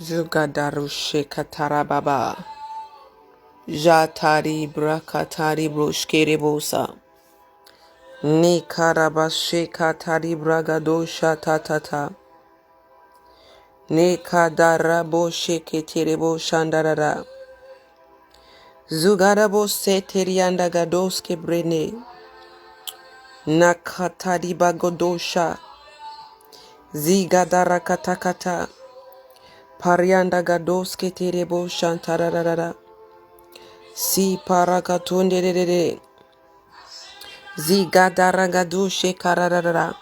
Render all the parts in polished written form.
Zugadarushe katarababa. Jatari brakatari broshkerebosa. Nikarabashe katari bragadosha tatata. Nekadarabo sheketerebo shandarara. Zugarabo seterianda gadoske brene. Nakatari bagodosha. Zigadara katakata. Parianda gadoske terebo shantararara. Si parakatunde de. Zigadara gadushe kararara.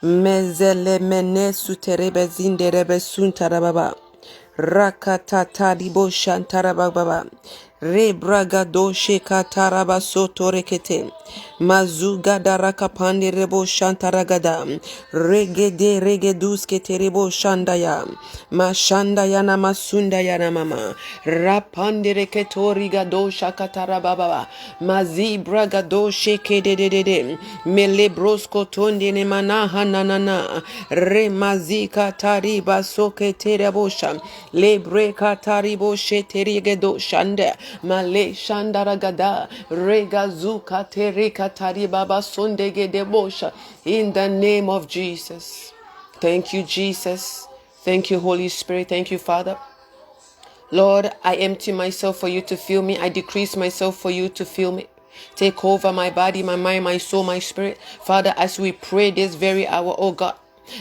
Mezele mene suterebe zinderebe suntarababa. Rakatata dibo shantarababa. Rebragado shekataraba sotorekete. Mazuga daraka pande rebo shantaragada. Regede regeduske terebo shandaya. Mashandaya na masundaya na mama. Rapande reketori gado shakatarababa. Mazibra gado shekede de. Melebrosko tonde ne manaha nanana. Remazika tariba soke terebosha. Lebre kataribo sheterigedo shande. Male shandaragada. Regazuka terika taribaba sondege debosha. In the name of Jesus. Thank you, Jesus. Thank you, Holy Spirit. Thank you, Father. Lord, I empty myself for you to fill me. I decrease myself for you to fill me. Take over my body, my mind, my soul, my spirit. Father, as we pray this very hour, oh God,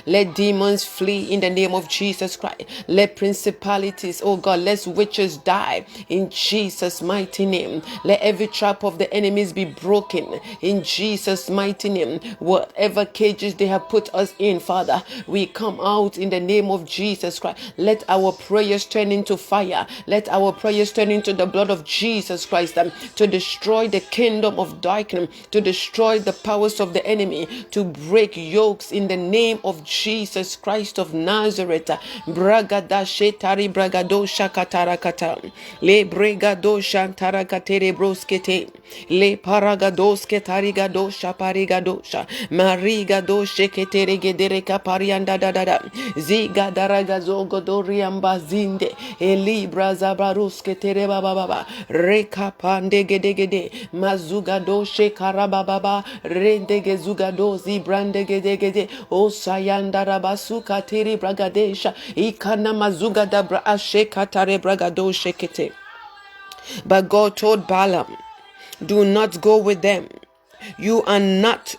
let demons flee in the name of Jesus Christ. Let principalities, oh God, let witches die in Jesus' mighty name. Let every trap of the enemies be broken in Jesus' mighty name. Whatever cages they have put us in, Father, we come out in the name of Jesus Christ. Let our prayers turn into fire. Let our prayers turn into the blood of Jesus Christ to destroy the kingdom of darkness, to destroy the powers of the enemy, to break yokes in the name of Jesus Christ of Nazareth. Bragada shetari bragado shakatarakata. Le bregado shantarakatere broskete. Le paragadoske tarigado shaparigadosha. Marigado sheketere gedere kaparianda dadada. Ziga daragazo godoriamba zinde. Eli brazabaruske tere baba. Rekapande gedegede. Mazugado shekarababa. Rendege zugado zibrande gedegede. Osayanda rabasuka tiri bragadesha. Ikana mazuga dabra ashekatare bragado shekete. But God told Balaam, do not go with them. You are not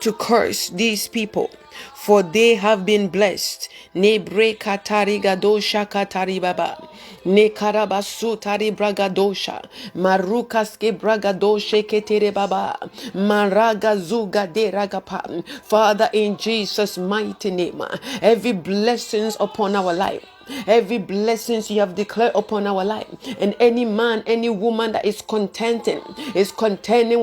to curse these people, for they have been blessed. Nebre katari gadosha katari baba. Ne karabasu tari bragadosha. Marukaske bragadoshe ketere baba. Maraga zuga de ragapa. Father, in Jesus' mighty name, every blessings upon our life, every blessings you have declared upon our life, and any man, any woman that is contending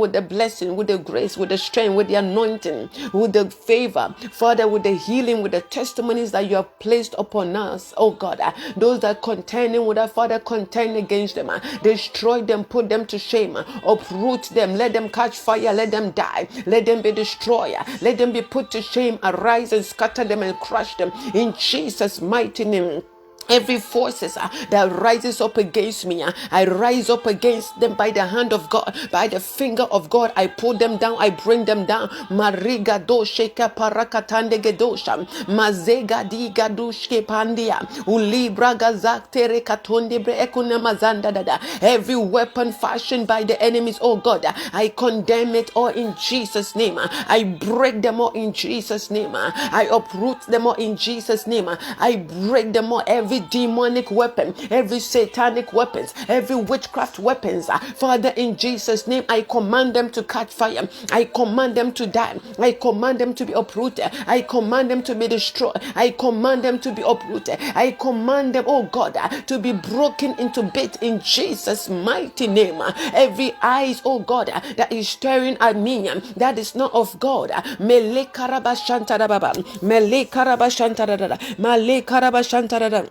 with the blessing, with the grace, with the strength, with the anointing, with the favor, Father, with the healing, with the testimonies that you have placed upon us, oh God, those that are contending with that, Father, contend against them, destroy them, put them to shame, uproot them, let them catch fire, let them die, let them be destroyed, let them be put to shame, arise and scatter them and crush them in Jesus' mighty name. Every forces that rises up against me, I rise up against them by the hand of God, by the finger of God. I pull them down, I bring them down. Mariga do sheka parakatande gedosha, mazega di gadushke pandia, ulibra gazak tere katonde bre ekuna mazanda dada. Every weapon fashioned by the enemies, oh God, I condemn it all in Jesus' name. I break them all in Jesus' name. I uproot them all in Jesus' name. I break them all. Every demonic weapon, every satanic weapons, every witchcraft weapons, Father, in Jesus' name, I command them to catch fire. I command them to die. I command them to be uprooted. I command them to be destroyed. I command them to be uprooted. I command them, oh God, to be broken into bits in Jesus' mighty name. Every eyes, oh God, that is staring at me, that is not of God. Mele karabashantara baba. Mele karabashantara. Male karabashantara.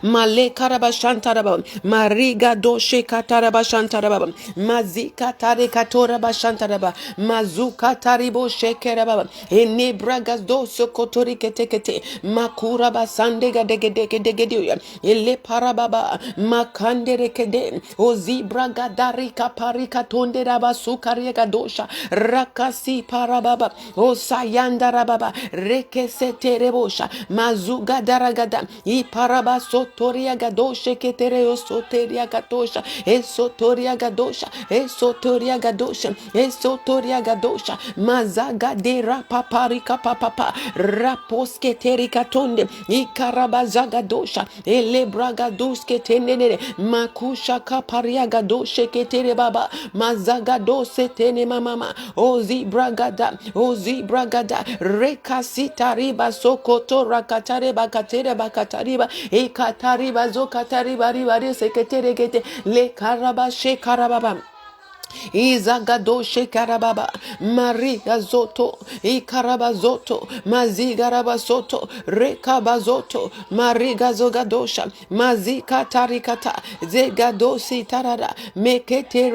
Male karabashantaraba, mariga doshe katarabashantaraba, mazika tare katorabashantaraba, mazuka taribo shekeraba, enebragas doso kotori ketekete, makura basandega degedegedegedea, ele parababa, makandere kede, ozi braga darika parika tonde raba sukariega dosha, rakasi parababa, o sayanda rababa, rekesete rebosha, mazuga daragada, i paraba sotoria gadoshe ketereo soteria gadosha, esotoria gadosha, esotoria gadosha, esotoria gadosha, mazaga de rapaparika papa, raposke terika tonde, ikarabazaga dosha, elebraga duske tenene, makusha kaparia gadoshe ketere baba, mazaga dose tene mama, ozi bragada, rekasita riba sokoto rakatare bakatere bakatariba, ekatariba zokatariba riba seketere gete, le karaba she karababa. Izagado shekarababa, Maria zoto, Ikarabazoto, Mazigarabasoto, Rekabazoto, Mariga zogadosha, Mazika tarikata, Zegadosi tarada, Mekete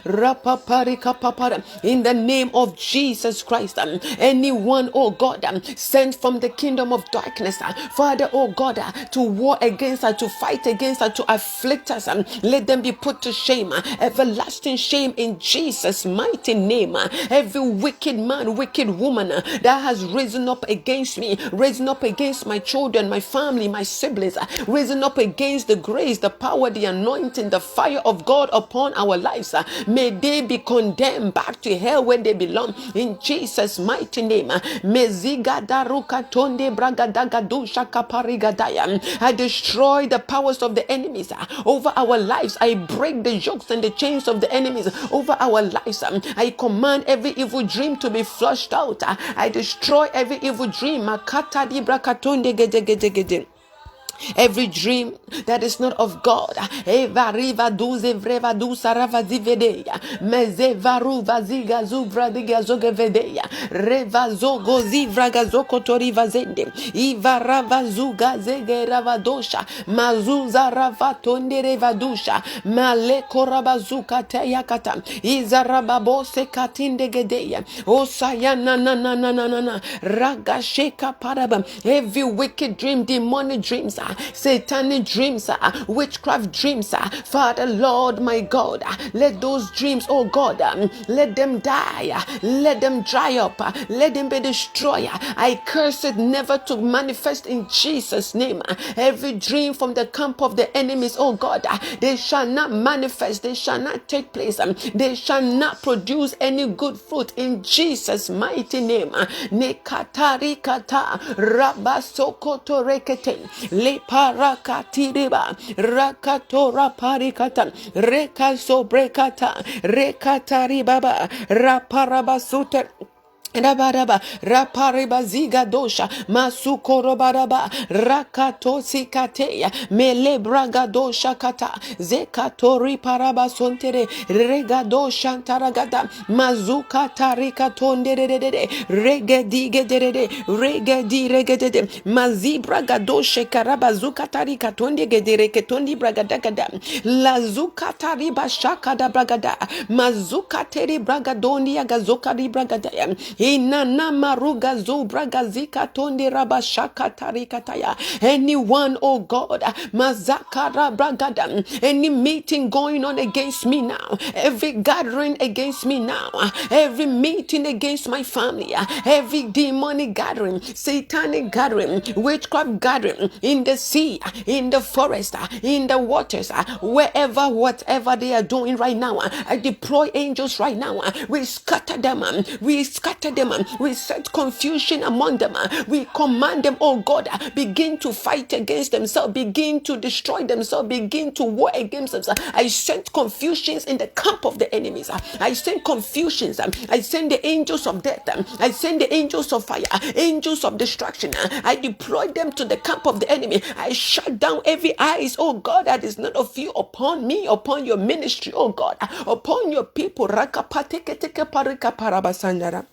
rapaparika papara. In the name of Jesus Christ, anyone, oh God, sent from the kingdom of darkness, Father, oh God, to war against us, to fight against us, to afflict us, let them be put to shame, everlasting shame in Jesus' mighty name. Every wicked man, wicked woman that has risen up against me, risen up against my children, my family, my siblings, risen up against the grace, the power, the anointing, the fire of God upon our lives, may they be condemned back to hell where they belong in Jesus' mighty name. I destroy the powers of the enemies over our lives. I break the yokes and the chains of the enemies over our lives. I command every evil dream to be flushed out. I destroy every evil dream. Makata di brakatonde gede gede gede. Every dream that is not of God, Eva riva duze vreva du sarava zivedeya, meze varu vaziga zuvra diga zogevedeya, reva zogo zivra gazoko tori vazende, iva rava zuga zege ravadosha, mazuza rava tonde revadusha, male korabazuka teyakata, izarababo se katinde gedeya, osayana na na na na na na, raga sheka parabam. Every wicked dream, demonic dreams, satanic dreams, witchcraft dreams, Father, Lord, my God, let those dreams, oh God, let them die, let them dry up, let them be destroyed. I curse it never to manifest in Jesus' name. Every dream from the camp of the enemies, oh God, they shall not manifest, they shall not take place, they shall not produce any good fruit in Jesus' mighty name. Nekatari kata rabasokoto rekete le parakatiriba rakatora parikata rekaso brekata rekatari baba raparabasute Rabaraba, rapariba ziga dosha, masukoro baraba, rakato sikateya, mele braga dosha kata, zekatori paraba sontere, regado shantaragada, mazuka tarika tonderede, regedi regede, mazibra gadoshe karaba zuka tarika tonde gedere ketondi bragadagada, la zuka tariba shakada bragada, mazuka teri bragadoni agazokari bragadaya, inana maruga zubraga zika tonde rabashaka tarikataya. Anyone, oh God, mazakara bragada, any meeting going on against me now, every gathering against me now, every meeting against my family, every demonic gathering, satanic gathering, witchcraft gathering, in the sea, in the forest, in the waters, wherever, whatever they are doing right now, I deploy angels right now. We scatter them, we scatter them, we set confusion among them, we command them, oh God, begin to fight against themselves, begin to destroy themselves, begin to war against themselves. I send confusions in the camp of the enemies. I send confusions. I send the angels of death. I send the angels of fire, angels of destruction. I deploy them to the camp of the enemy. I shut down every eyes, oh God, that is not of you upon me, upon your ministry, oh God, upon your people. Rakapateke parika parabasandara.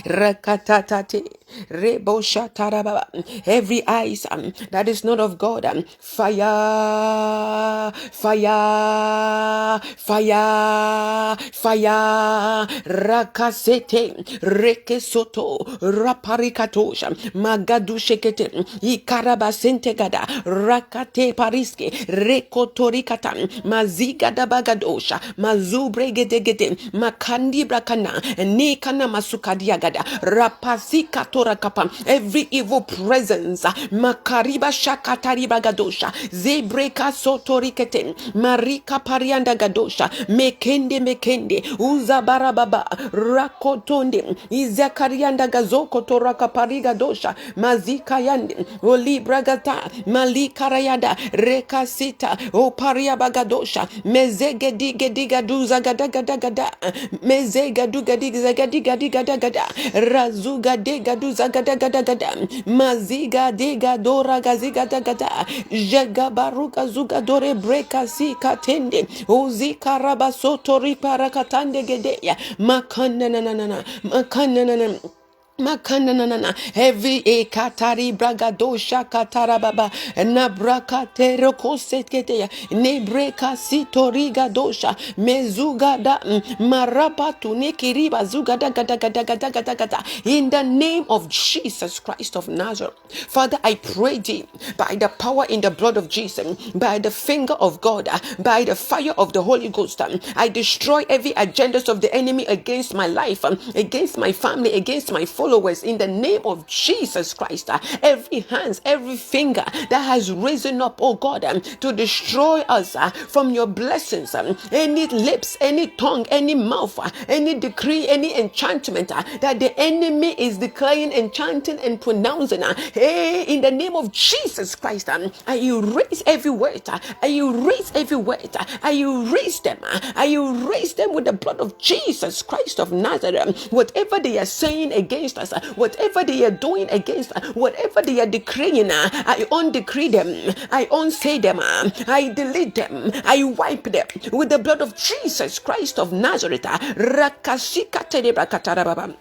Rakatatate, Rebo Shatarababa. Every eyes that is not of God, fire, fire, fire, fire. Rakasete, Rekesoto, Raparikatosha, Magadu Shekete, Ikarabasente Gada, Rakate Pariske, Rekotorikata, Mazigada Bagadosha, Mazubregedegede, Makandi Brakana, Nikana Masukadiagada, Rapazika Torakapa, every evil presence, Makariba Shakatari Bagadosha, Zebreka Sotorikete, Marika Parianda Gadosha, Mekende, Uzabarababa, Rakotonde, Izakarianda Gazoko Toraka Pariga Dosha, Mazika Yande, Oli Bragata, Malika Rayada, Rekasita, O Paria Bagadosha, Mezegediga Duza Gada, Mezega Dugadiga, Razuga Dega Duza Gada, Maziga Dega Dora Gaziga Gada, Jagabaruka Zuga Dore Breka Sika Tende, Uzika Rabasotori Parakatande Gedeya, Makana. Makanana heavy ekatari bragadosha katarababa nabrakatero koseketeya nebreka sitoriga dosha mezugada marapatu nekiriba zugada gada in the name of Jesus Christ of Nazareth. Father, I pray thee by the power in the blood of Jesus, by the finger of God, by the fire of the Holy Ghost, I destroy every agendas of the enemy against my life, against my family, against my followers in the name of Jesus Christ. Every hands, every finger that has risen up, oh God, to destroy us from your blessings, any lips, any tongue, any mouth, any decree, any enchantment that the enemy is declaring, enchanting, and pronouncing, hey, in the name of Jesus Christ, I erase every word, I erase every word, I erase them, I erase them with the blood of Jesus Christ of Nazareth. Whatever they are saying against us, whatever they are doing against us, whatever they are decreeing, I undecree them, I unsay them, I delete them, I wipe them with the blood of Jesus Christ of Nazareth. Rakashika terebakatarababa.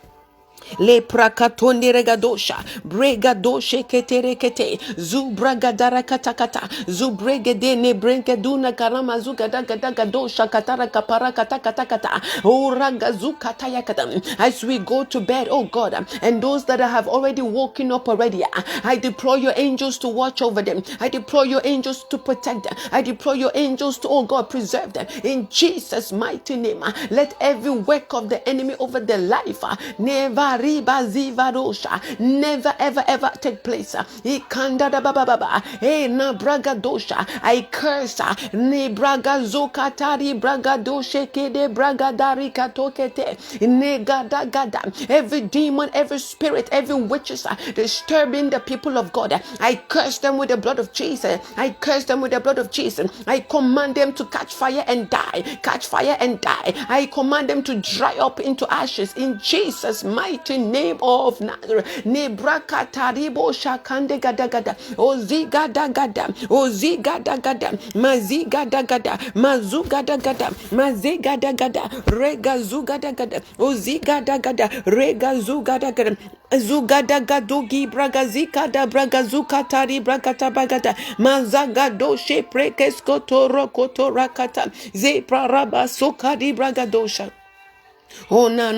Le prakatonde regadosha bregadoshe keterekete zubragadara katakata zubregede ne bregaduna karama zugadagadosha katara kapara katakata oragazuka yakata. As we go to bed, oh God, and those that have already woken up already, I deploy your angels to watch over them. I deploy your angels to protect them. I deploy your angels to, oh God, preserve them in Jesus' mighty name. Let every work of the enemy over their life never ever take place. I curse ne braga zokatari braga doshe kede braga dari katokete ne gada every demon, every spirit, every witches disturbing the people of God. I curse them with the blood of Jesus. I curse them with the blood of Jesus. I command them to catch fire and die. I command them to dry up into ashes in Jesus' mighty name of Nazareth. Nebraka taribo shakande gada ozigada mazigada mazugada mazigada rega zugada ozigada rega zugada zugada gadugi bragazika da bragazuka tari bragata bagata mazagado she prekeskoto rokoto rakata ze praraba sokadi bragadosha. Oh na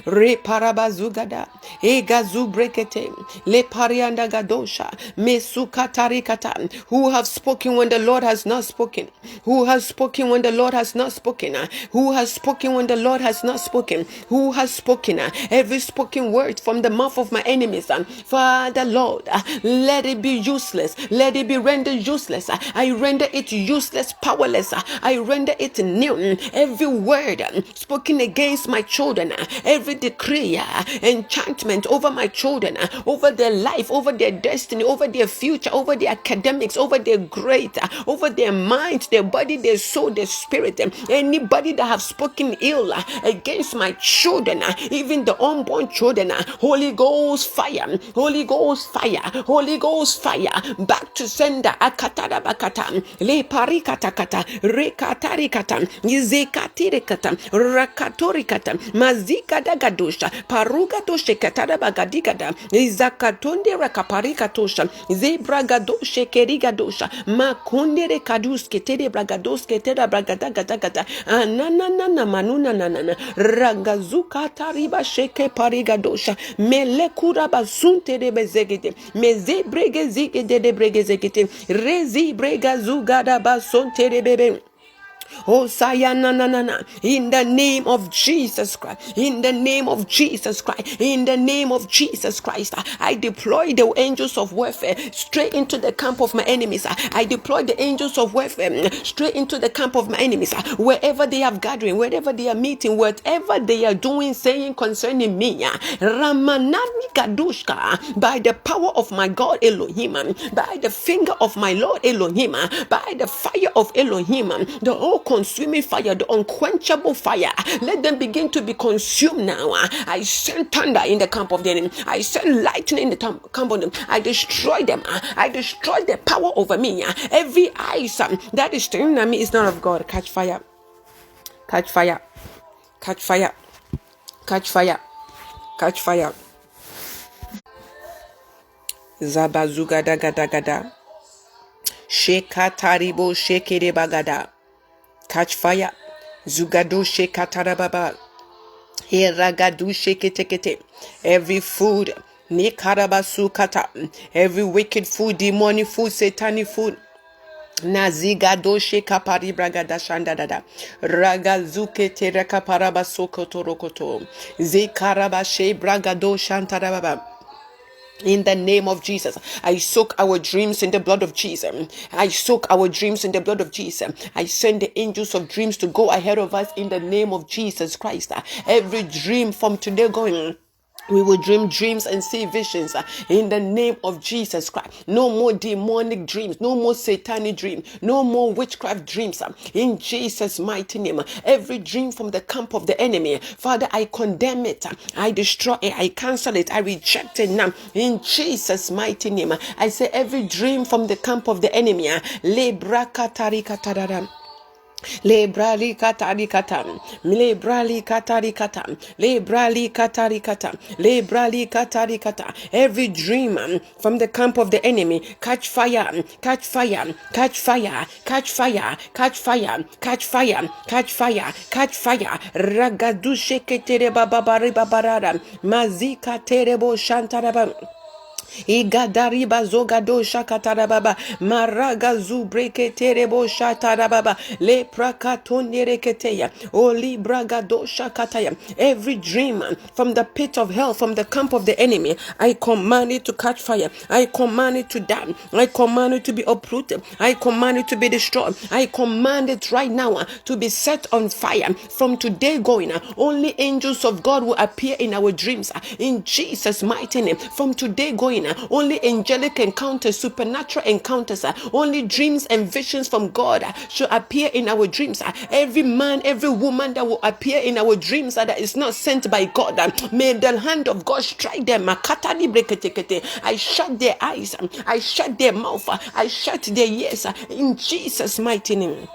re parabazugada egazu brekete le parianda gadosha mesukatarikata. Who have spoken when the Lord has not spoken? Who has spoken when the Lord has not spoken? Who has spoken when the Lord has not spoken? Who has spoken? Every spoken word from the mouth of my enemies, Father Lord, let it be useless. Let it be rendered useless. I render it useless, powerless. I render it nil. Every word spoken against my children, every decree, enchantment over my children, over their life, over their destiny, over their future, over their academics, over their grade, over their mind, their body, their soul, their spirit. Anybody that have spoken ill against my children, even the unborn children, Holy Ghost fire, Holy Ghost fire, Holy Ghost fire, back to sender. Akatara bakata, le parikatakata, rekatarikata, yizekatirikata, rakatorikata, mazika gadosha paruga doshe katada bagadigada izakatonde rakaparika tosha zebra gadoshe keriga dosha makundere kaduske tere bragadoske tere bragadagadagada ananana manuna nanana ragazuka tariba sheke pariga dosha melekura basunte de bezegete mezebrege zigede de brege zegete rezi brega zugada basonte de bebe. Oh, Sayananana, in the name of Jesus Christ, in the name of Jesus Christ, in the name of Jesus Christ, I deploy the angels of warfare straight into the camp of my enemies. I deploy the angels of warfare straight into the camp of my enemies, wherever they have gathering, wherever they are meeting, whatever they are doing, saying concerning me. Ramanani Gadushka, by the power of my God Elohim, by the finger of my Lord Elohim, by the fire of Elohim, the all consuming fire, the unquenchable fire, let them begin to be consumed now. I send thunder in the camp of the enemy. I send lightning in the camp of them. I destroy them. I destroy their power over me. Every eyes that is staring at me is not of God. Catch fire. Catch fire. Catch fire. Catch fire. Catch fire. Zabazuga daga daga da. Shekataribo shekere bagada. Catch fire. Zugado shekatarababa. Heragadu sheketekete. Every food. Nikarabasukata. Every wicked food, demonic food, satanic food. Nazigado shekapari bragada shandadada. Ragazuke tereka parabasoko rokoto. Zikarabashe bragado shantarababa. In the name of Jesus, I soak our dreams in the blood of Jesus. I soak our dreams in the blood of Jesus. I send the angels of dreams to go ahead of us in the name of Jesus Christ. Every dream from today going, we will dream dreams and see visions in the name of Jesus Christ. No more demonic dreams, no more satanic dreams, no more witchcraft dreams. In Jesus' mighty name, every dream from the camp of the enemy, Father, I condemn it, I destroy it, I cancel it, I reject it now. In Jesus' mighty name, I say every dream from the camp of the enemy, Lebrali katari katam, lebrali katari katam, lebrali katari katam, lebrali katari kata. Every dream from the camp of the enemy, catch fire, catch fire, catch fire, catch fire, catch fire, catch fire, catch fire, catch fire. Ragadu sheketere bababari babarara, mazika terebo shantaraba. Igadariba zogado shakatarababa maraga zubreke terebo shatarababa le prakatonereketeya oli bragado shakataya. Every dream from the pit of hell, from the camp of the enemy, I command it to catch fire. I command it to die. I command it to be uprooted. I command it to be destroyed. I command it right now to be set on fire. From today going, only angels of God will appear in our dreams in Jesus' mighty name. From today going, only angelic encounters, supernatural encounters, only dreams and visions from God should appear in our dreams. Every man, every woman that will appear in our dreams that is not sent by God, may the hand of God strike them. I shut their eyes, I shut their mouth, I shut their ears in Jesus' mighty name.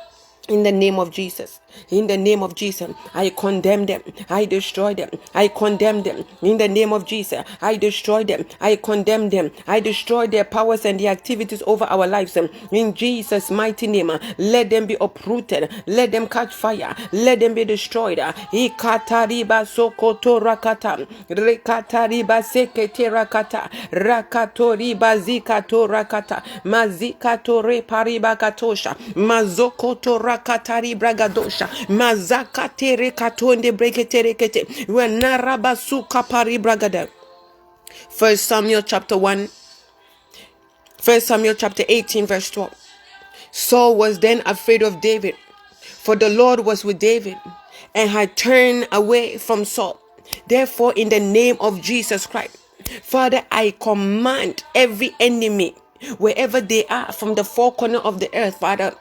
In the name of Jesus, in the name of Jesus, I condemn them, I destroy them, I condemn them. In the name of Jesus, I destroy them, I condemn them, I destroy their powers and their activities over our lives. In Jesus' mighty name, let them be uprooted, let them catch fire, let them be destroyed. Ikatariba sokoto rakata, rekatariba sekete rakata, rakatoriba zikato rakata, mazikato repariba katosha, mazokoto rakatari bragadosha, mazakate rekatonde breketerekete, wenarabasu kapari bragada. 1 Samuel chapter 18 verse 12. Saul was then afraid of David, for the Lord was with David and had turned away from Saul. Therefore, in the name of Jesus Christ, Father, I command every enemy, wherever they are, from the four corners of the earth, Father,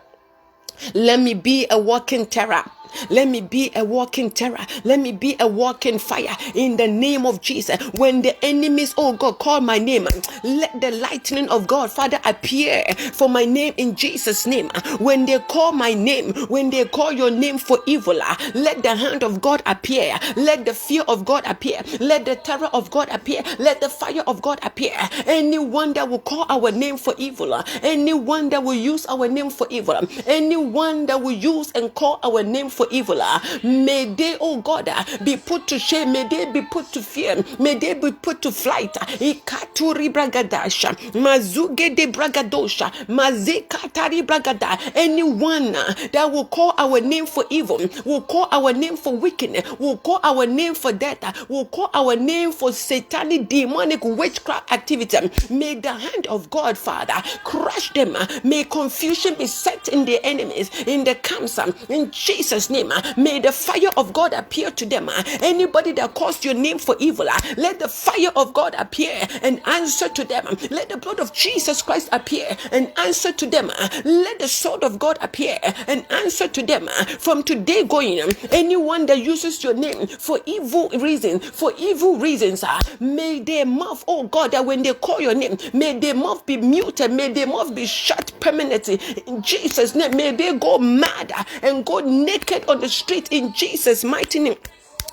let me be a walking terror. Let me be a walking terror. Let me be a walking fire in the name of Jesus. When the enemies, oh God, call my name, let the lightning of God, Father, appear for my name in Jesus' name. When they call my name, when they call your name for evil, let the hand of God appear. Let the fear of God appear. Let the terror of God appear. Let the fire of God appear. Anyone that will call our name for evil, anyone that will use our name for evil, anyone that will use and call our name for evil, may they, oh God, be put to shame. May they be put to fear. May they be put to flight. Ikaturi bragadasha, mazuge de bragadosha, mazekatari bragada. Anyone that will call our name for evil, will call our name for wickedness, will call our name for death, will call our name for satanic, demonic witchcraft activity, may the hand of God, Father, crush them. May confusion be set in the enemies, in the camps, in Jesus' name. May the fire of God appear to them. Anybody that calls your name for evil, let the fire of God appear and answer to them. Let the blood of Jesus Christ appear and answer to them. Let the sword of God appear and answer to them. From today going, anyone that uses your name for evil reasons, may their mouth, oh God, that when they call your name, may their mouth be muted, may their mouth be shut permanently. In Jesus' name, may they go mad and go naked on the street in Jesus' mighty name.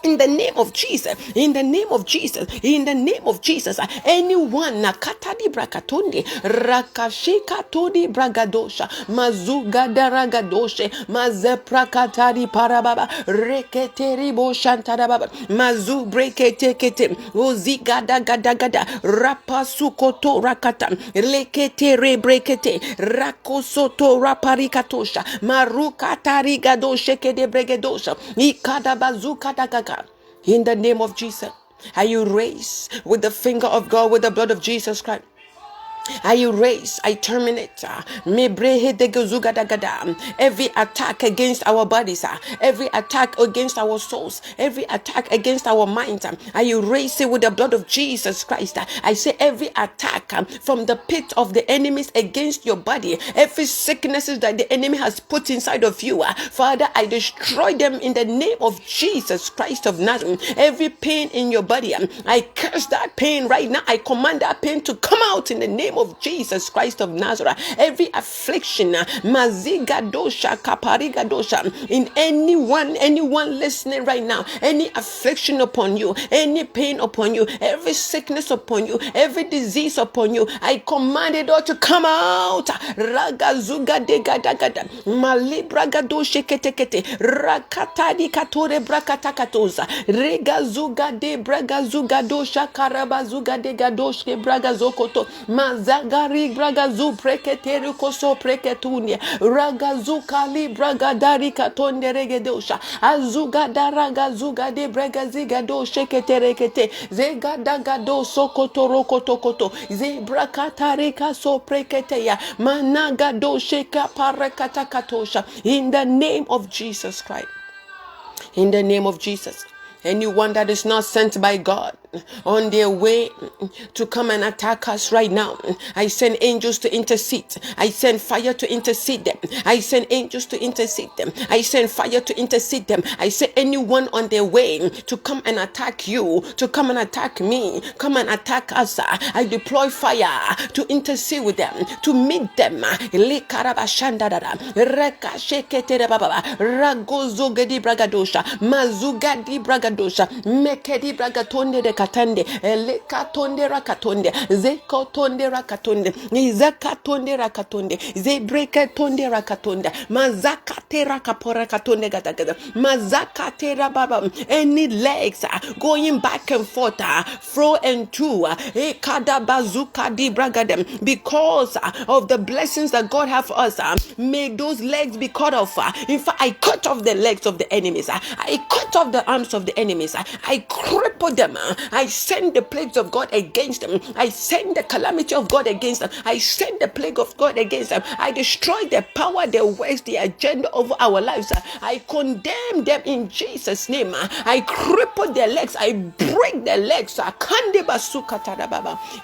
In the name of Jesus, in the name of Jesus, in the name of Jesus, anyone nakatadi brakatonde rakashika todi bragadosha mazuga daragadoshe mazeprakatadi parababa reketeri bo shantarababa mazu breketekete ozigada gada rapasukoto rakata lekete rebrekete rakosoto raparikatosha marukatari gadoshe kede bregedosha ikada bazuka daga. In the name of Jesus, are you raised with the finger of God, with the blood of Jesus Christ? I erase, I terminate every attack against our bodies, every attack against our souls, every attack against our minds. I erase it with the blood of Jesus Christ. I say every attack from the pit of the enemies against your body, every sicknesses that the enemy has put inside of you, Father, I destroy them in the name of Jesus Christ of Nazareth. Every pain in your body, I curse that pain right now. I command that pain to come out in the name of Jesus Christ of Nazareth. Every affliction, mazigadosha kaparigadosha, in anyone listening right now, any affliction upon you, any pain upon you, every sickness upon you, every disease upon you, I command it all to come out. Ragazuga de gadagada, malibragadoshe ketekete, rakatadi katore brakatakatoza, regazuga de bragazugadosha karabazuga de gadoshe bragazokoto, Zagari bragazu preketeri koso preketunia ragazu kali bragadari katonde regedosha azuga daraga zuga de bragaziga do sheketerekete zegadaga do sokotoro kotokoto ze brakatari kaso preketeya managa do sheka parakatakatosha. In the name of Jesus Christ, in the name of Jesus, anyone that is not sent by God on their way to come and attack us right now, I send angels to intercede. I send fire to intercede them. I send angels to intercede them. I send fire to intercede them. I say anyone on their way to come and attack you, to come and attack me, come and attack us, I deploy fire to intercede with them, to meet them. Ragozogedi bragadosha, mazugadi bragadosha, mekedi bragatonde de katande, elekatonde rakatonde, zekotonde rakatonde, izakatonde rakatonde, zebreketonde rakatonde, mazakate rakapora katonde gadagada, mazakate rababa. Any legs going back and forth, fro and to, ekadabazuka di bragadem, because of the blessings that God have for us, may those legs be cut off. In fact, I cut off the legs of the enemies. I cut off the arms of the enemies. I cripple them. I send the plagues of God against them. I send the calamity of God against them. I send the plague of God against them. I destroy their power, their works, the agenda over our lives. I condemn them in Jesus' name. I cripple their legs. I break their legs.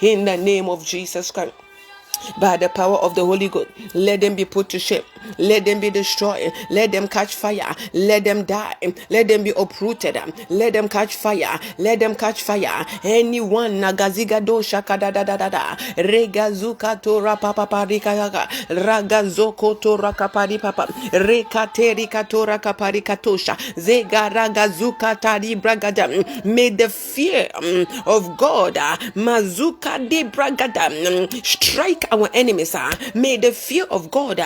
In the name of Jesus Christ. By the power of the Holy Ghost, let them be put to shame. Let them be destroyed. Let them catch fire. Let them die. Let them be uprooted. Let them catch fire. Let them catch fire. Anyone nagaziga do shaka da da da da da. Regazuka to rapapa rika ragazoko to rakapari papa. Rekateri katora kapari katosha. Zega ragazuka tari bragadam. May the fear of God mazuka de bragadam strike our enemies. May the fear of God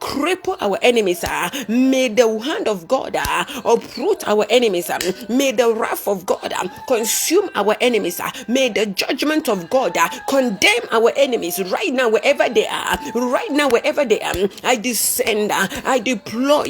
cripple our enemies. May the hand of God uproot our enemies. May the wrath of God consume our enemies. May the judgment of God condemn our enemies right now wherever they are. Right now wherever they are, I descend, I deploy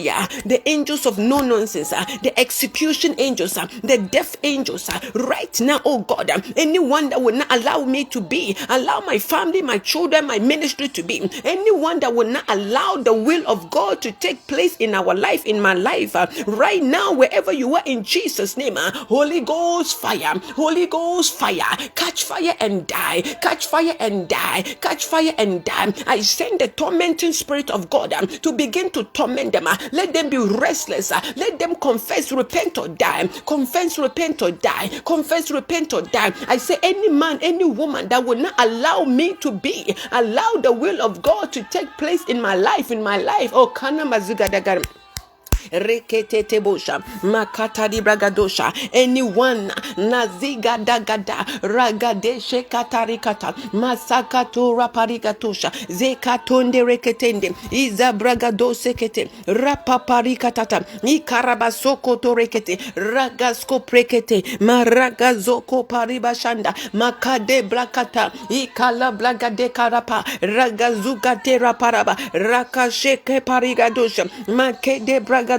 the angels of no nonsense, the execution angels, the death angels right now, oh God. Anyone that will not allow me to be, allow my family, my children, my ministry to be, anyone that will not allow the will of God to take place in our life, in my life, right now, wherever you are, in Jesus' name, Holy Ghost fire, Holy Ghost fire, catch fire and die, catch fire and die, catch fire and die. I send the tormenting spirit of God to begin to torment them. Let them be restless. Let them confess, repent or die. Confess, repent or die. Confess, repent or die. I say any man, any woman that will not allow me to be, allow the will of God to take place in my life, oh kana mazuga dagar. Rekete bosha makata di bragadosha. Anyone naziga dagada ragadeshe katarikata masakato raparigatosha zekatonde reketende iza bragadose kete rapaparikatata ikarabasoko to rekete ragasko prekete maragazoko paribashanda makade blakata ikala blagade karapa ragazuka teraparaba rakasheke parigadosha makede bragadosha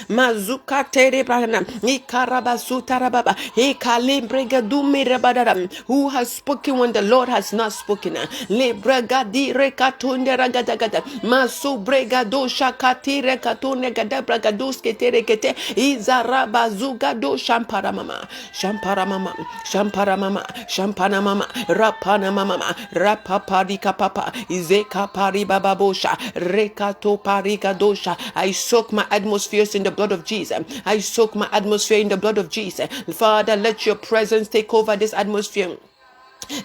mazuka terebrana ikarabasuta rababa ikalimbregadumirabaram. Who has spoken when the Lord has not spoken? Lebragadi rekatunde ragadagada masu bregadosha katire katune gadabragaduske terekete izarabazuga shampara mama shampara mama shampara mama shampana mama rapana mama rapaparika papa izeka pari bababosha rekato parigadosha. I soak my atmospheres in the blood of Jesus. I soak my atmosphere in the blood of Jesus. Father, let your presence take over this atmosphere.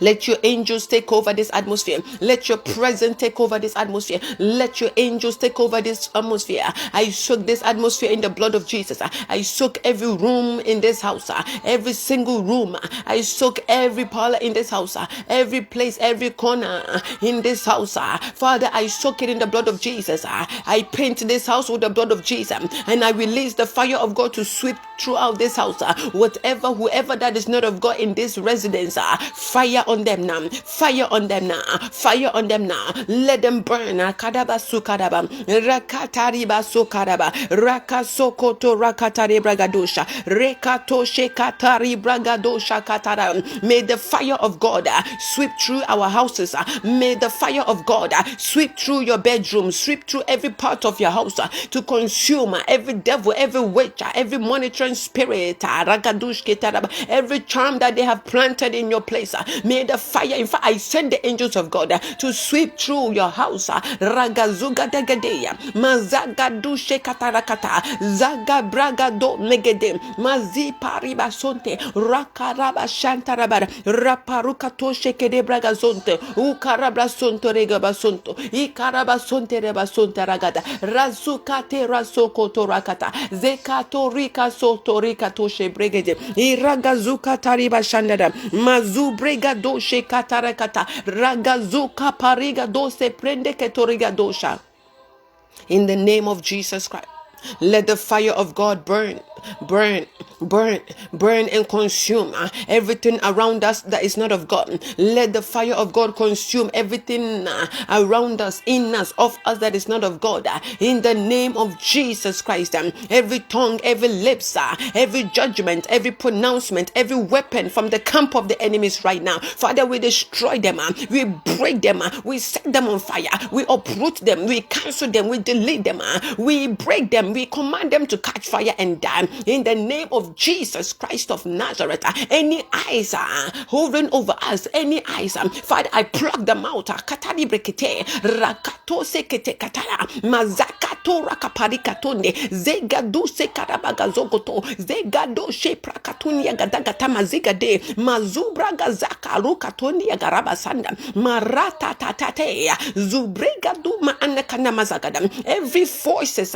Let your angels take over this atmosphere. Let your presence take over this atmosphere. Let your angels take over this atmosphere. I soak this atmosphere in the blood of Jesus. I soak every room in this house, every single room. I soak every parlor in this house, every place, every corner in this house. Father, I soak it in the blood of Jesus. I paint this house with the blood of Jesus, and I release the fire of God to sweep throughout this house. Whoever that is not of God in this residence, fire on them now, fire on them now, fire on them now. Let them burn. Kadaba sukadaba, rakatariba sukadaba, rakasokoto rakatari bragadosha, rekato shekatari bragadosha katara. May the fire of God sweep through our houses. May the fire of God sweep through your bedroom, sweep through every part of your house to consume every devil, every witch, every monitoring spirit, every charm that they have planted in your place. May the fire, in fact, I send the angels of God to sweep through your house. Ragazuga degadeya, mazagadu shekatarakata, zaga bragado megede, mazi paribasonte, rakaraba shantarabara, raparukato shekede bragazonte, ukarabasonto regabasonto, ikarabasonte rebasonte ragada, razukate rasokoto rakata, zekato rika soto rika toshe bregede, iragazuka tariba shandada, mazu brega doshe katarakata, ragazuka pariga dose prende ketoriga dosha. In the name of Jesus Christ, let the fire of God burn, burn, burn, burn and consume everything around us that is not of God. Let the fire of God consume everything around us, in us, of us that is not of God. In the name of Jesus Christ, every tongue, every lips, every judgment, every pronouncement, every weapon from the camp of the enemies right now, Father, we destroy them, we break them, we set them on fire, we uproot them, we cancel them, we delete them, we break them, them. We command them to catch fire and die in the name of Jesus Christ of Nazareth. Any eyes hovering over us, any eyes, Father, I plug them out. Katari brekete, rakato sekete katara, mazakato rakaparikatonde, zegadu sekarabagazogoto, zegado sheprakatunia gadagata mazigade, mazubra gazaka rukatonia garabasanda, marata tatate, zubregadu maanakana mazagada. Every voices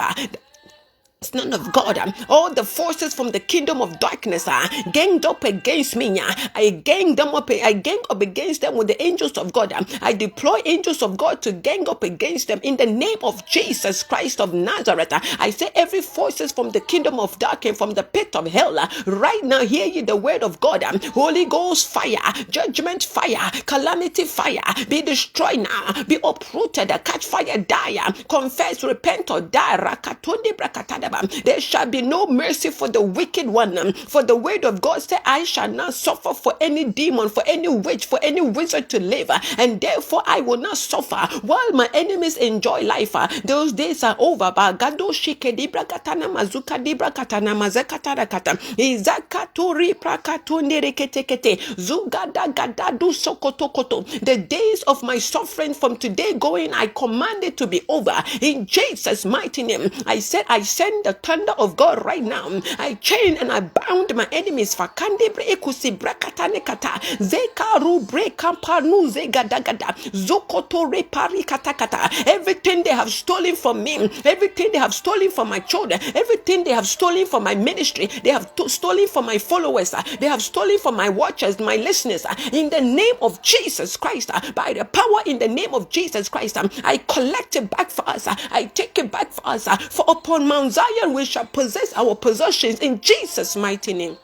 it's none of God. All the forces from the kingdom of darkness ganged up against me. I gang up against them with the angels of God. I deploy angels of God to gang up against them in the name of Jesus Christ of Nazareth. I say every forces from the kingdom of darkness, from the pit of hell, right now hear ye the word of God. Holy Ghost fire, judgment fire, calamity fire, be destroyed now, be uprooted, catch fire, die, confess, repent or die. Rakatundi brakatada. There shall be no mercy for the wicked one. For the word of God said, I shall not suffer for any demon, for any witch, for any wizard to live. And therefore I will not suffer while my enemies enjoy life. Those days are over. Bagado shike dibra katana mazuka dibra katana mazekatara kata. Izakaturi prakatuni reketekete. Zugada gadadu sokotokoto. The days of my suffering from today going, I command it to be over. In Jesus' mighty name, I said, I send the thunder of God right now. I chain and I bound my enemies. Fakande brekusi brakatane kata. Zekaru brekampanu zegadagada. Zokoto repari katakata. Everything they have stolen from me, everything they have stolen from my children, everything they have stolen from my ministry, they have stolen from my followers, they have stolen from my watchers, my listeners. In the name of Jesus Christ, by the power in the name of Jesus Christ, I collect it back for us. I take it back for us. For upon Mount Zion we shall possess our possessions in Jesus' mighty name.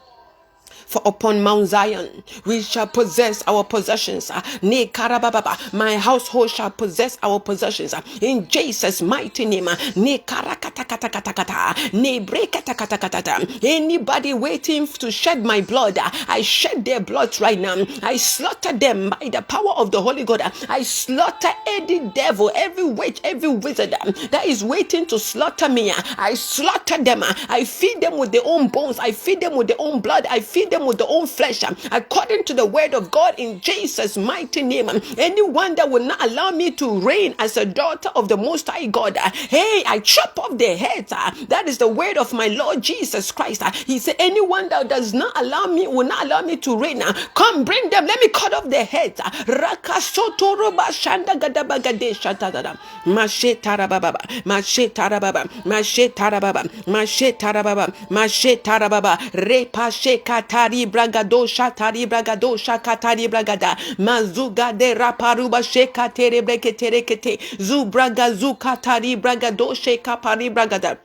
For upon Mount Zion we shall possess our possessions. Ne karababa, my household shall possess our possessions. In Jesus' mighty name. Ne karakatakatakata, ne brekatakatakata. Anybody waiting to shed my blood, I shed their blood right now. I slaughter them by the power of the Holy God. I slaughter any devil, every witch, every wizard that is waiting to slaughter me. I slaughter them. I feed them with their own bones. I feed them with their own blood. I feed them with their own flesh, according to the word of God in Jesus' mighty name. Anyone that will not allow me to reign as a daughter of the Most High God, hey, I chop off their heads. That is the word of my Lord Jesus Christ. He said, anyone that does not allow me, will not allow me to reign, come bring them, let me cut off their heads. Rakasotoroba shanda gadabagade shatadada. Mashe tarababa, mashe tarababa, mashe tarababa, mashe tarababa, mashe tarababa, repashe katari bragado shatari bragado shakatari bragada mazuga de raparuba shekatere breketere kete zubraga zukatari bragado shekapari bragada.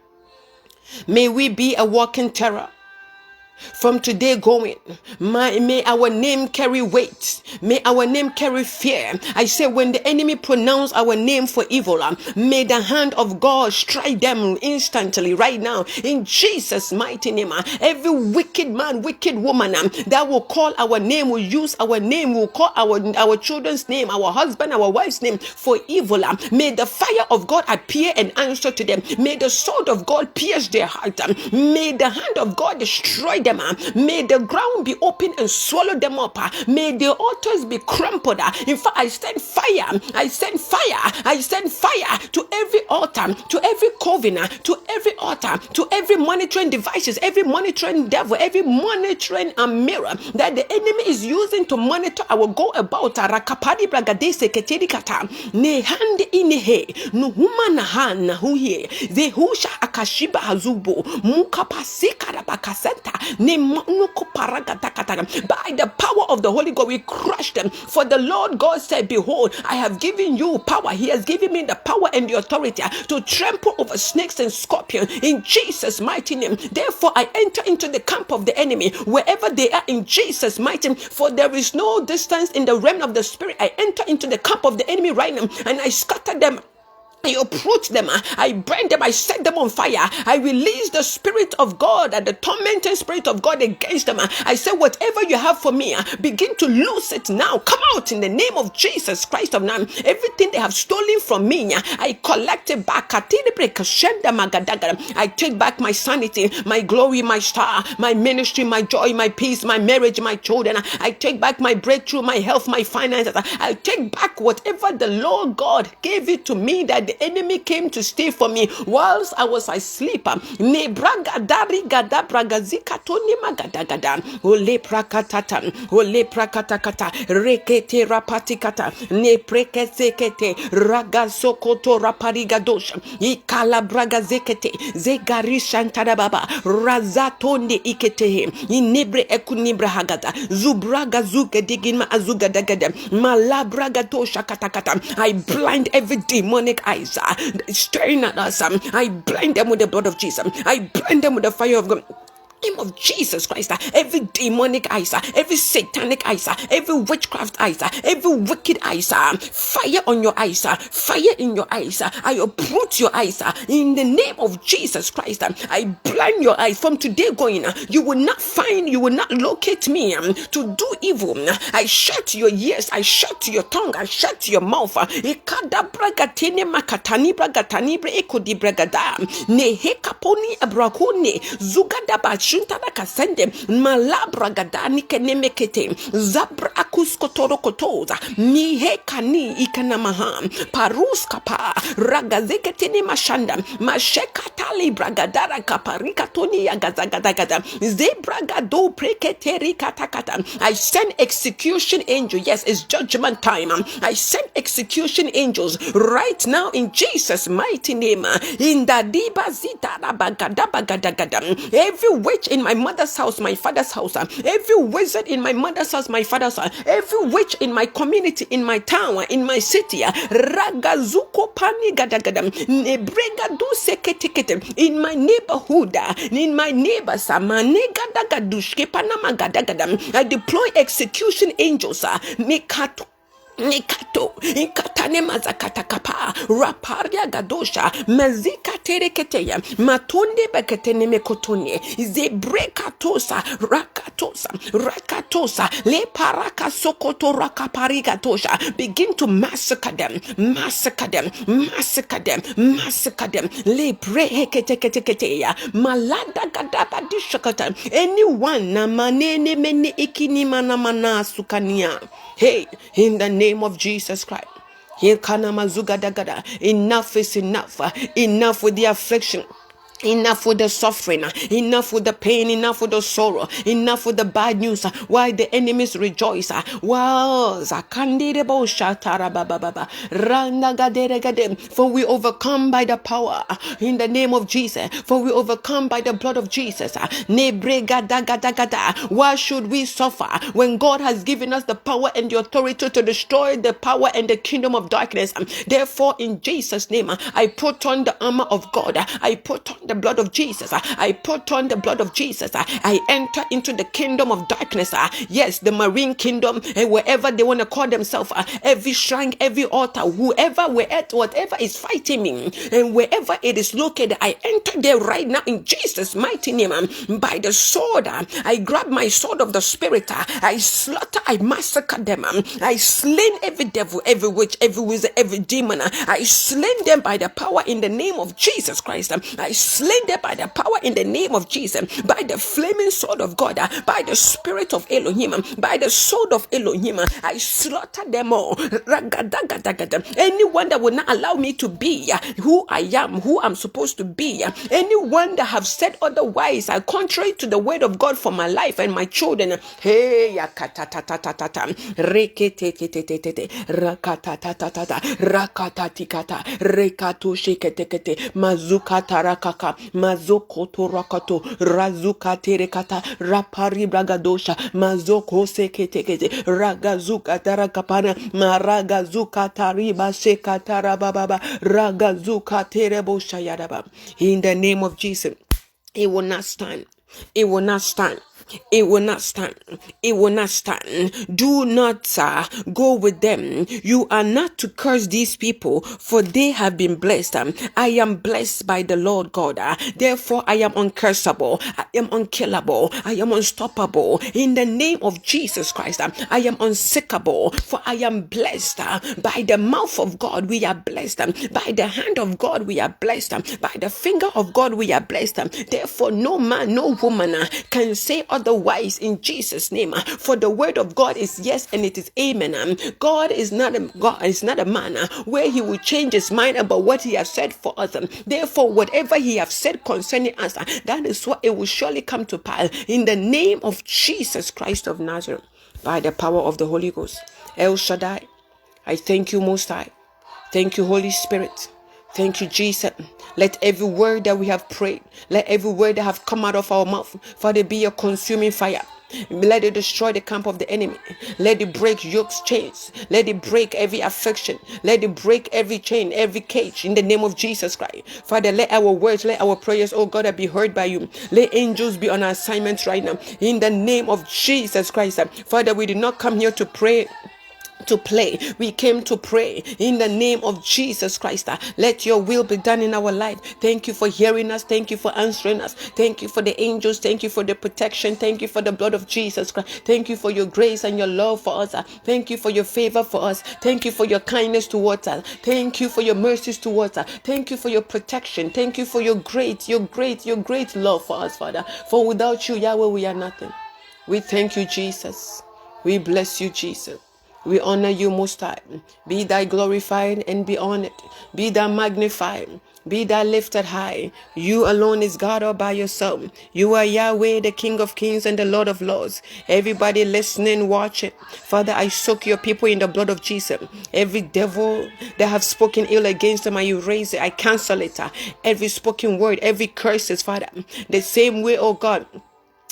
May we be a walking terror. From today going, may our name carry weight. May our name carry fear. I say when the enemy pronounce our name for evil, may the hand of God strike them instantly right now. In Jesus' mighty name, every wicked man, wicked woman that will call our name, will use our name, will call our children's name, our husband, our wife's name for evil. May the fire of God appear and answer to them. May the sword of God pierce their heart. May the hand of God destroy them. May the ground be open and swallow them up. May the altars be crumpled. In fact, I send fire. I send fire. I send fire to every altar, to every covenant, to every altar, to every monitoring devices, every monitoring devil, every monitoring mirror that the enemy is using to monitor our go about. Rakapadi bragadese keterikata ne hand inehe no humana han huye the husha akashiba hazubo mukapasika rabakasenta. By the power of the Holy God, we crush them. For the Lord God said, behold, I have given you power. He has given me the power and the authority to trample over snakes and scorpions in Jesus' mighty name. Therefore, I enter into the camp of the enemy, wherever they are in Jesus' mighty name. For there is no distance in the realm of the spirit. I enter into the camp of the enemy right now, and I scatter them. I uproot them. I burn them. I set them on fire. I release the spirit of God and the tormenting spirit of God against them. I say, whatever you have for me, begin to lose it now. Come out in the name of Jesus Christ of Nazareth. Everything they have stolen from me, I collect it back. I take back my sanity, my glory, my star, my ministry, my joy, my peace, my marriage, my children. I take back my breakthrough, my health, my finances. I take back whatever the Lord God gave it to me that the enemy came to steal from me whilst I was asleep. Ne braga dari gada braga zikato ni magadagada. Ole prakatata. Ole prakatakata. Rekete rapatikata. Ne prekezekete. Raga sokoto raparigadosha. Ikala braga zekete. Zegari shantarababa. Razatonde ikete. Inebre ekunibra hagada. Zubraga zuke digima azuga dagada. Malabraga tosha katakata. I blind every demonic eyes staring at us. I blind them with the blood of Jesus. I blind them with the fire of God. Name of Jesus Christ, every demonic eyes, every satanic eyes, every witchcraft eyes, every wicked eyes, fire on your eyes, fire in your eyes. I uproot your eyes in the name of Jesus Christ. I blind your eyes from today going. You will not find, you will not locate me to do evil. I shut your ears, I shut your tongue, I shut your mouth. Ekada bragatene makatani bragatani bre ekodi bragada nehe kaponi abrakone zugada Shuntana kasende malabra gadani kenemekete zabra akuskotoro kotoza mihe kani ikanamaha parus kapa ragazeketene mashanda mashekatali bragadara kaparika toni yagazagadagada zebragado preketeri katakata. I send execution angel. Yes, it's judgment time. I send execution angels right now in Jesus' mighty name. In the diba zita bagadabagada. Every witch in my mother's house, my father's house, every wizard in my mother's house, my father's house, every witch in my community, in my town, in my city, ragazuko pani gadagada, nebrega du seketikete, in my neighborhood, in my neighbors, manegadagadушke panama gadagada. I deploy execution angels, mekato Nikato, Inkatane Mazakatakapa, Raparia Gadosha, Mazika Tereketeya, Matonde Bekatene Mekotone, Zebrekatosa, Rakatosa, Le Paraka Sokoto Rakaparigatosha. Begin to massacre them, Le Preheketeketeketeya, Malada Gadabadishakata, anyone Namanene Mene Ikini Manamana Sukania. Hey, in the name of Jesus Christ. Enough is enough. Enough with the affliction. Enough with the suffering, enough with the pain, enough with the sorrow, enough with the bad news. Why the enemies rejoice? Wow, for we overcome by the power in the name of Jesus. For we overcome by the blood of Jesus. Why should we suffer when God has given us the power and the authority to destroy the power and the kingdom of darkness? Therefore, in Jesus' name, I put on the armor of God. I put on the blood of Jesus. I put on the blood of Jesus. I enter into the kingdom of darkness. Yes, the marine kingdom, and wherever they want to call themselves, every shrine, every altar, whoever we're at, whatever is fighting me, and wherever it is located, I enter there right now in Jesus' mighty name. By the sword, I grab my sword of the spirit. I slaughter, I massacre them. I slain every devil, every witch, every wizard, every demon. I slain them by the power in the name of Jesus Christ. I slain them by the power in the name of Jesus, by the flaming sword of God, by the spirit of Elohim, by the sword of Elohim. I slaughter them all. Anyone that will not allow me to be who I am, who I'm supposed to be, anyone that have said otherwise, contrary to the word of God for my life and my children. Hey, Mazokoto rakato razuka terekata rapari bragadosha mazoko seketekete ragazuka tarakapana maragazuka tariba sekatara baba ragazuka terebosha yadaba. In the name of Jesus, it will not stand. It will not stand. It will not stand. It will not stand. Do not go with them. You are not to curse these people, for they have been blessed. I am blessed by the Lord God. Therefore, I am uncursable. I am unkillable. I am unstoppable. In the name of Jesus Christ, I am unsickable, for I am blessed. By the mouth of God, we are blessed. By the hand of God, we are blessed. By the finger of God, we are blessed. Therefore, no man, no woman can say otherwise in Jesus' name. For the word of God is yes and it is amen. God is not a man where he will change his mind about what he has said for us. Therefore, whatever he has said concerning us, that is what it will surely come to pass in the name of Jesus Christ of Nazareth, by the power of the Holy Ghost. El Shaddai, I thank you, Most High. Thank you, Holy Spirit. Thank you, Jesus. Let every word that we have prayed, let every word that have come out of our mouth, Father, be a consuming fire. Let it destroy the camp of the enemy. Let it break yokes, chains. Let it break every affliction. Let it break every chain, every cage in the name of Jesus Christ. Father, let our words, let our prayers, oh God, be heard by you. Let angels be on assignment right now in the name of Jesus Christ. Father, we did not come here to pray to play. We came to pray in the name of Jesus Christ. Let your will be done in our life. Thank you for hearing us. Thank you for answering us. Thank you for the angels. Thank you for the protection. Thank you for the blood of Jesus Christ. Thank you for your grace and your love for us. Thank you for your favor for us. Thank you for your kindness towards us. Thank you for your mercies towards us. Thank you for your protection. Thank you for your great love for us, Father. For without you, Yahweh, we are nothing. We thank you, Jesus. We bless you, Jesus. We honor you, Most High. Be thou glorified and be honored. Be thou magnified. Be thou lifted high. You alone is God all by yourself. You are Yahweh, the King of kings and the Lord of lords. Everybody listening, watching. Father, I soak your people in the blood of Jesus. Every devil that have spoken ill against them, I erase it. I cancel it. Every spoken word, every curses, Father. The same way, oh God,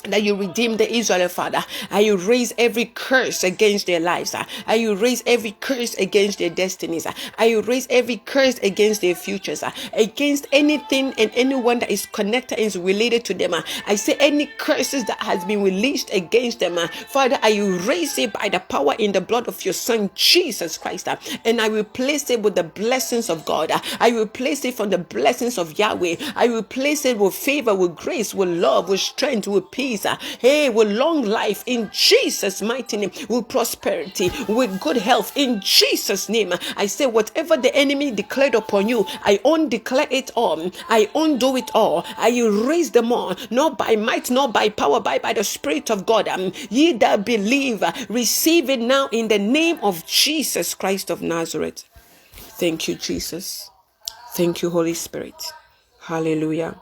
that you redeem the Israel, Father. I erase every curse against their lives. I erase every curse against their destinies. I erase every curse against their futures. Against anything and anyone that is connected and is related to them. I say any curses that has been released against them, Father, I erase it by the power in the blood of your Son, Jesus Christ. And I replace it with the blessings of God. I replace it from the blessings of Yahweh. I replace it with favor, with grace, with love, with strength, with peace. Hey, with long life in Jesus' mighty name, with prosperity, with good health in Jesus' name. I say whatever the enemy declared upon you, I undeclare it all. I undo it all. I erase them all, not by might, not by power, but by the Spirit of God. Ye that believe, receive it now in the name of Jesus Christ of Nazareth. Thank you, Jesus. Thank you, Holy Spirit. Hallelujah.